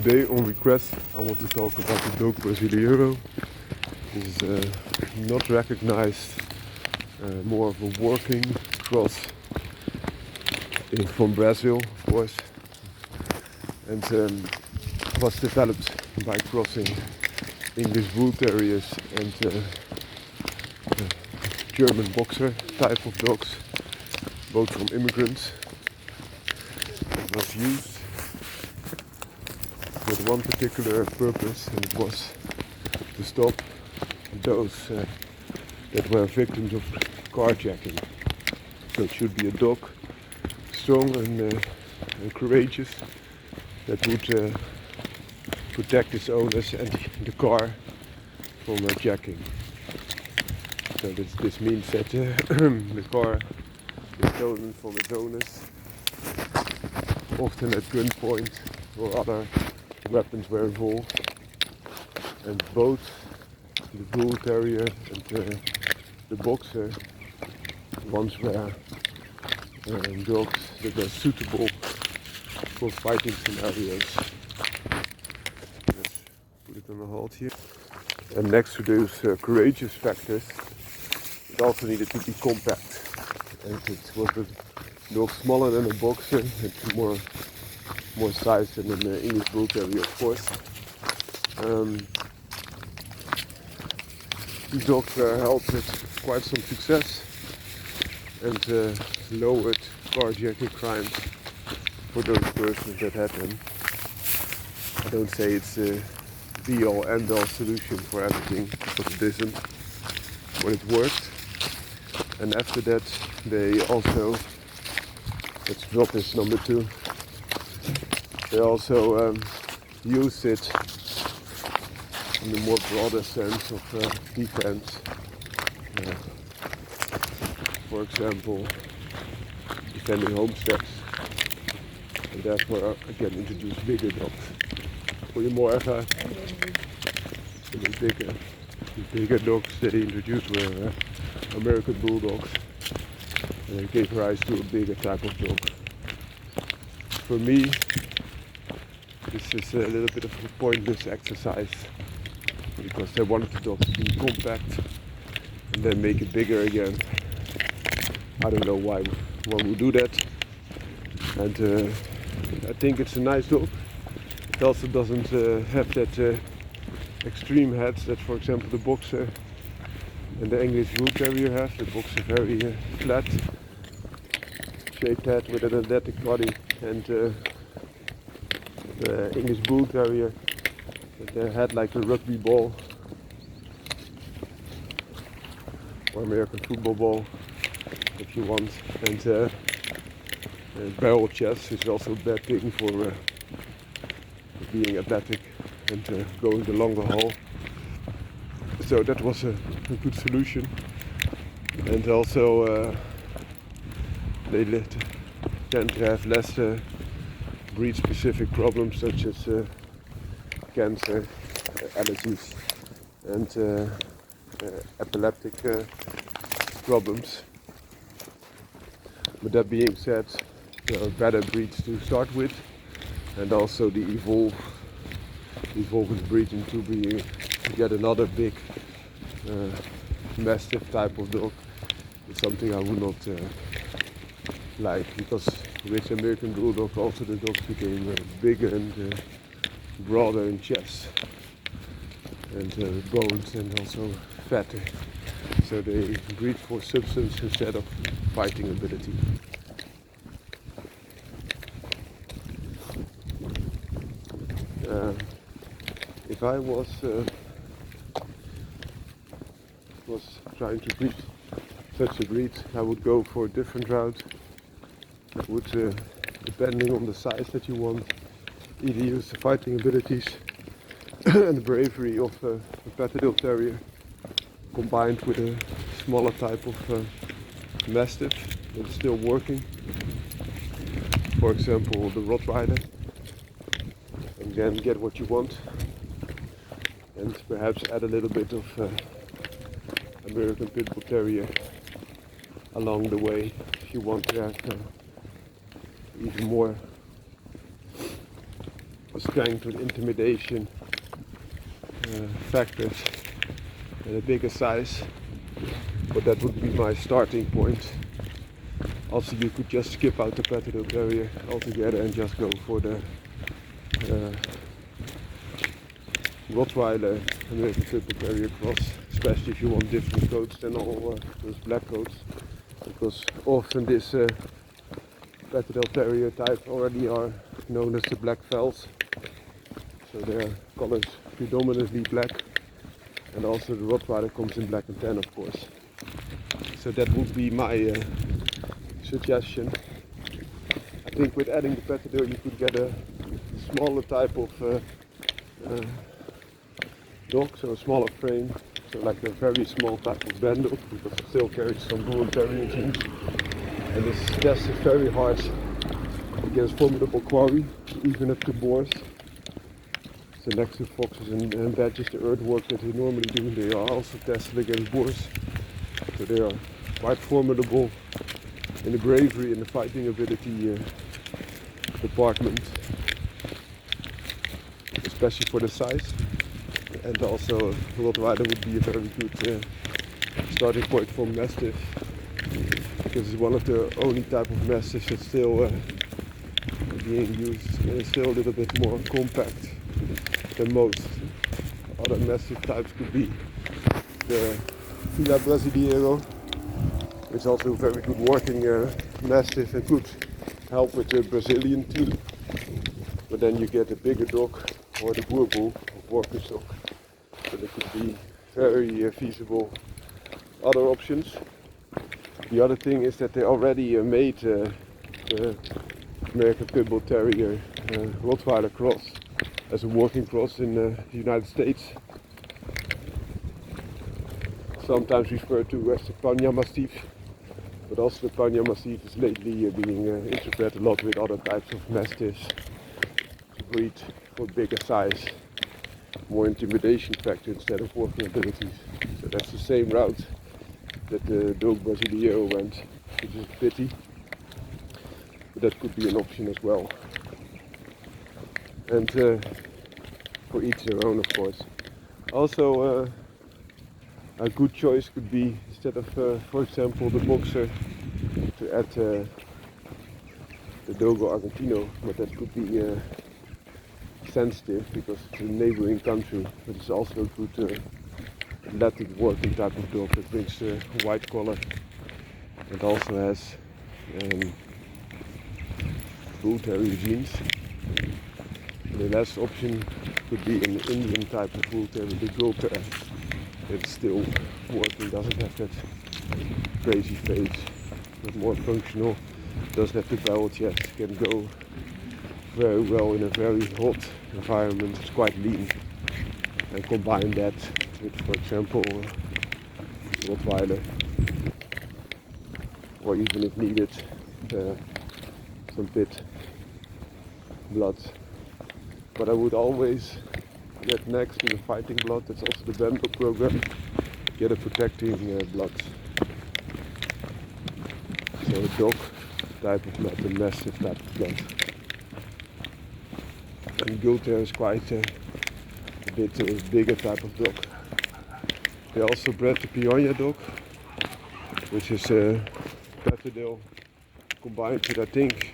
Today on request I want to talk about the Dogue Brasiliero. This is not recognized, more of a working cross from Brazil, of course, and was developed by crossing English Bull Terriers and German Boxer type of dogs, both from immigrants. It was used with one particular purpose, and it was to stop those that were victims of carjacking. So it should be a dog, strong and courageous, that would protect its owners and the car from jacking. So this means that the car is stolen from its owners, often at gunpoint or other weapons were involved, and both the Bull Terrier and the Boxer once were dogs that were suitable for fighting scenarios. Let's put it on a halt here. And next to those courageous factors, it also needed to be compact, and it was a dog smaller than a Boxer, it's more size than an English Bull Terrier, of course. These dogs were held with quite some success and lowered carjacking crimes for those persons that had them. I don't say it's a be-all end-all solution for everything, because it isn't, but it worked. And after that they also, let's drop this number 2, they also used it in the more broader sense of defense. For example, defending homesteads, and therefore again introduced bigger dogs. Goedemorgen. The bigger dogs they introduced were American Bulldogs, and they gave rise to a bigger type of dog. For me, this is a little bit of a pointless exercise, because they wanted the dog to be compact and then make it bigger again. I don't know why one would do that, and I think it's a nice dog. It also doesn't have that extreme heads that, for example, the Boxer and the English Bull Terrier have. The Boxer very flat shaped head with an athletic body, and the English Bull Terrier they had like a rugby ball or American football ball, if you want, and barrel chest is also a bad thing for being athletic and going the longer haul. So that was a good solution, and also they tend to have less breed-specific problems such as cancer, allergies, and epileptic problems. But that being said, there are better breeds to start with, and also the evolving breed into being yet another big mastiff type of dog is something I would not like, because with American Bulldog also the dogs became bigger and broader in chest and bones, and also fatter. So they breed for substance instead of fighting ability. If I was trying to breed such a breed, I would go for a different route. I would, depending on the size that you want, either use the fighting abilities and the bravery of a Patterdale Terrier combined with a smaller type of Mastiff that's still working, for example the Rottweiler, and then get what you want, and perhaps add a little bit of American Pit Bull Terrier along the way if you want to have even more strength and intimidation factors and a bigger size, but that would be my starting point. Also, you could just skip out the Patterdale Terrier altogether and just go for the Rottweiler American Triple Terrier cross, especially if you want different coats than all those black coats, because often this Patterdale Terrier type already are known as the black fells, so their colors predominantly black, and also the Rottweiler comes in black and tan, of course. So that would be my suggestion. I think with adding the Patterdale you could get a smaller type of dog, so a smaller frame, so like a very small type of band dog, because it still carries some bull terrier genes, and this test is very harsh against formidable quarry, even up to boars. So next to foxes and badgers, the earthwork that they normally do, they are also tested against boars, so they are quite formidable in the bravery and the fighting ability department, especially for the size. And also Rottweiler would be a very good starting point for Mastiff, because it's one of the only type of Mastiffs that's still being used, and it's still a little bit more compact than most other Mastiff types could be. The Dogue Brasiliero, which is also a very good working Mastiff and could help with the Brazilian team, but then you get a bigger dog or the Boer Bull or Workers dog. So there could be very feasible other options. The other thing is that they already made the American Pit Bull Terrier Rottweiler cross as a working cross in the United States, sometimes referred to as the Panya Mastiff, but also the Panya Mastiff is lately being interpreted a lot with other types of Mastiffs to breed for bigger size, more intimidation factor instead of working abilities. So that's the same route that the Dogue Brasiliero went, which is a pity, but that could be an option as well. And for each their own, of course. Also, a good choice could be, instead of, for example, the Boxer, to add the Dogo Argentino, but that could be sensitive because it's a neighboring country, but it's also a good athletic working type of dog that brings a white collar and also has bull terrier genes. The last option could be an Indian type of bull terrier, the Dogue Brasiliero. It's still working, doesn't have that crazy face, but more functional, doesn't have the barrel chest, can go very well in a very hot environment, it's quite lean, and combine that with, for example, Rottweiler, or even if needed, some pit blood. But I would always get next to the fighting blood, that's also the Bambo program, get a protecting blood. So a dog type of blood, a massive type of blood. And Gulter is quite a bit bigger type of dog. They also bred the Piranha dog, which is a Patterdale combined with, I think,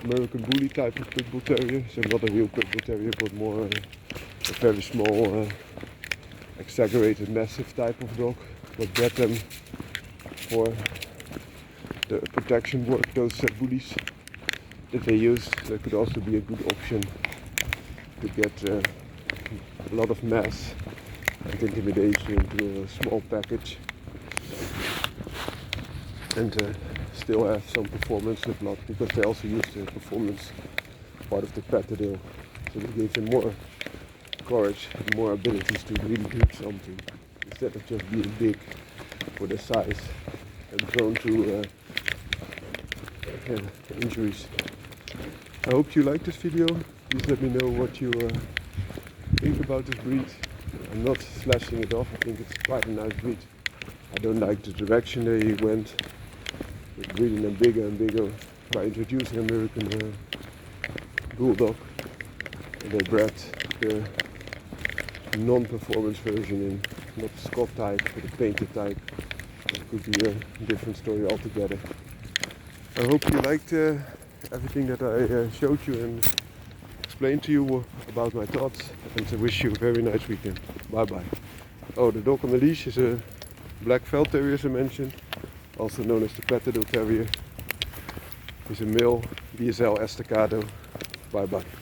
American Bully type of Pit Bull Terrier, so not a real Pit Bull Terrier, but more a very small, exaggerated, massive type of dog. But bred them for the protection work, those bullies that they use. That could also be a good option to get a lot of mass and intimidation into a small package, and still have some performance with blood, because they also use the performance part of the Patterdale, so they give them more courage and more abilities to really do something instead of just being big for their size and prone to injuries. I hope you like this video. Please let me know what you think about this breed. I'm not slashing it off, I think it's quite a nice breed. I don't like the direction they went with breeding them bigger and bigger by introducing American bulldog. And they bred the non-performance version in, not the Scott type, but the painted type. It could be a different story altogether. I hope you liked everything that I showed you and explained to you about my thoughts, and I wish you a very nice weekend. Bye bye. Oh, the dog on the leash is a black Fell Terrier, as I mentioned, also known as the Patterdale Terrier. He's a male Patterdale Estacado. Bye bye.